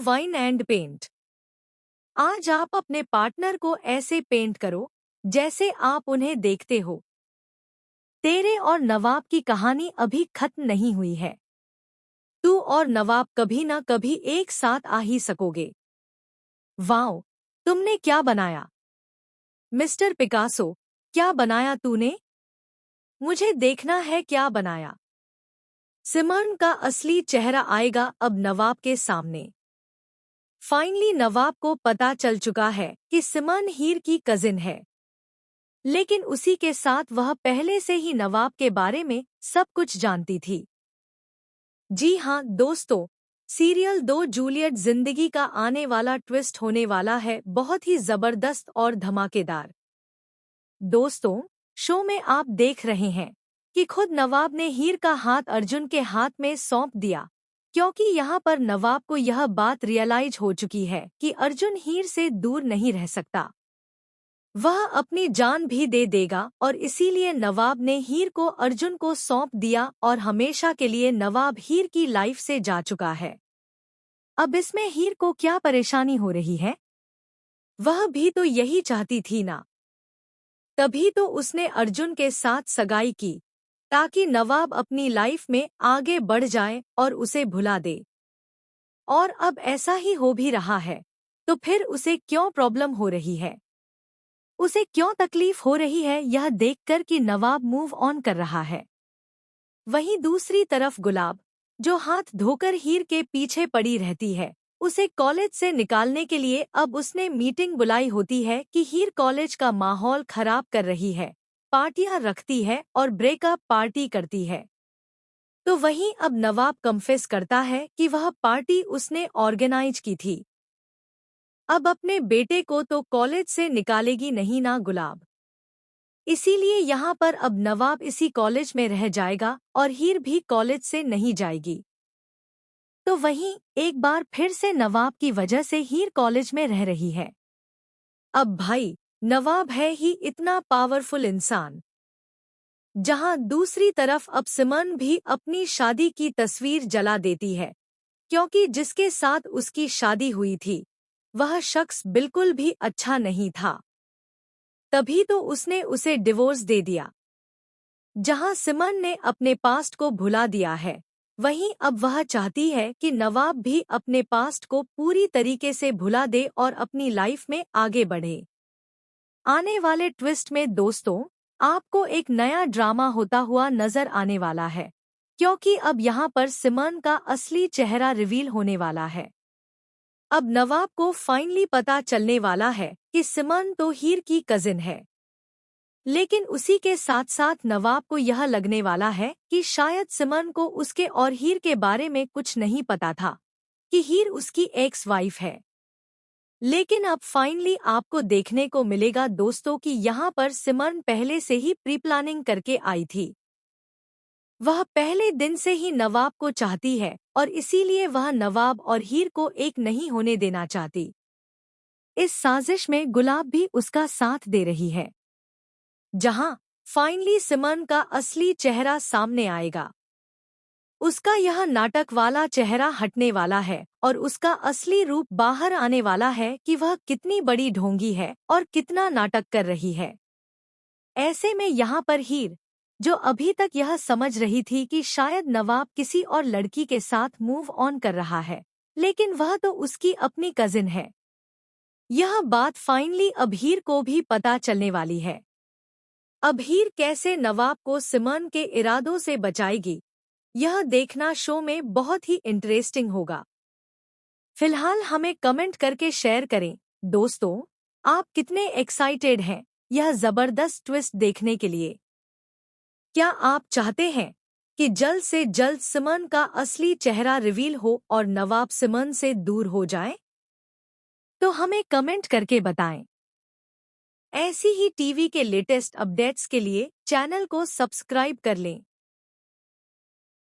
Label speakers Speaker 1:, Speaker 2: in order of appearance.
Speaker 1: Wine and paint. आज आप अपने पार्टनर को ऐसे पेंट करो जैसे आप उन्हें देखते हो। तेरे और नवाब की कहानी अभी खत्म नहीं हुई है। तू और नवाब कभी ना कभी एक साथ आ ही सकोगे। वाओ, तुमने क्या बनाया मिस्टर पिकासो? क्या बनाया तूने? मुझे देखना है क्या बनाया। सिमरन का असली चेहरा आएगा अब नवाब के सामने। फाइनली नवाब को पता चल चुका है कि सिमरन हीर की कजिन है, लेकिन उसी के साथ वह पहले से ही नवाब के बारे में सब कुछ जानती थी। जी हाँ दोस्तों, सीरियल 2 जूलियट जिंदगी का आने वाला ट्विस्ट होने वाला है बहुत ही जबरदस्त और धमाकेदार। दोस्तों, शो में आप देख रहे हैं कि खुद नवाब ने हीर का हाथ अर्जुन के हाथ में सौंप दिया, क्योंकि यहाँ पर नवाब को यह बात रियलाइज हो चुकी है कि अर्जुन हीर से दूर नहीं रह सकता। वह अपनी जान भी दे देगा और इसीलिए नवाब ने हीर को अर्जुन को सौंप दिया और हमेशा के लिए नवाब हीर की लाइफ से जा चुका है। अब इसमें हीर को क्या परेशानी हो रही है? वह भी तो यही चाहती थी ना। तभी तो उसने अर्जुन के साथ सगाई की, ताकि नवाब अपनी लाइफ में आगे बढ़ जाए और उसे भुला दे। और अब ऐसा ही हो भी रहा है, तो फिर उसे क्यों प्रॉब्लम हो रही है? उसे क्यों तकलीफ हो रही है यह देखकर कि नवाब मूव ऑन कर रहा है। वहीं दूसरी तरफ गुलाब, जो हाथ धोकर हीर के पीछे पड़ी रहती है, उसे कॉलेज से निकालने के लिए अब उसने मीटिंग बुलाई होती है कि हीर कॉलेज का माहौल खराब कर रही है, पार्टियां रखती है और ब्रेकअप पार्टी करती है। तो वहीं अब नवाब कन्फेस करता है कि वह पार्टी उसने ऑर्गेनाइज की थी। अब अपने बेटे को तो कॉलेज से निकालेगी नहीं ना गुलाब, इसीलिए यहाँ पर अब नवाब इसी कॉलेज में रह जाएगा और हीर भी कॉलेज से नहीं जाएगी। तो वहीं एक बार फिर से नवाब की वजह से हीर कॉलेज में रह रही है। अब भाई, नवाब है ही इतना पावरफुल इंसान। जहां दूसरी तरफ अब सिमरन भी अपनी शादी की तस्वीर जला देती है, क्योंकि जिसके साथ उसकी शादी हुई थी वह शख्स बिल्कुल भी अच्छा नहीं था। तभी तो उसने उसे डिवोर्स दे दिया। जहां सिमरन ने अपने पास्ट को भुला दिया है, वहीं अब वह चाहती है कि नवाब भी अपने पास्ट को पूरी तरीके से भुला दे और अपनी लाइफ में आगे बढ़े। आने वाले ट्विस्ट में दोस्तों, आपको एक नया ड्रामा होता हुआ नजर आने वाला है, क्योंकि अब यहाँ पर सिमरन का असली चेहरा रिवील होने वाला है। अब नवाब को फाइनली पता चलने वाला है कि सिमरन तो हीर की कजिन है, लेकिन उसी के साथ साथ नवाब को यह लगने वाला है कि शायद सिमरन को उसके और हीर के बारे में कुछ नहीं पता था कि हीर उसकी एक्स वाइफ है। लेकिन अब फाइनली आपको देखने को मिलेगा दोस्तों कि यहाँ पर सिमरन पहले से ही प्री प्लानिंग करके आई थी। वह पहले दिन से ही नवाब को चाहती है और इसीलिए वह नवाब और हीर को एक नहीं होने देना चाहती। इस साजिश में गुलाब भी उसका साथ दे रही है। जहां फाइनली सिमरन का असली चेहरा सामने आएगा। उसका यह नाटक वाला चेहरा हटने वाला है और उसका असली रूप बाहर आने वाला है कि वह कितनी बड़ी ढोंगी है और कितना नाटक कर रही है। ऐसे में यहाँ पर हीर, जो अभी तक यह समझ रही थी कि शायद नवाब किसी और लड़की के साथ मूव ऑन कर रहा है, लेकिन वह तो उसकी अपनी कजिन है। यह बात फाइनली अब हीर को भी पता चलने वाली है। अब हीर कैसे नवाब को सिमरन के इरादों से बचाएगी, यह देखना शो में बहुत ही इंटरेस्टिंग होगा। फिलहाल हमें कमेंट करके शेयर करें दोस्तों, आप कितने एक्साइटेड हैं यह जबरदस्त ट्विस्ट देखने के लिए। क्या आप चाहते हैं कि जल्द से जल्द सिमरन का असली चेहरा रिवील हो और नवाब सिमरन से दूर हो जाए? तो हमें कमेंट करके बताएं। ऐसी ही टीवी के लेटेस्ट अपडेट्स के लिए चैनल को सब्सक्राइब कर लें।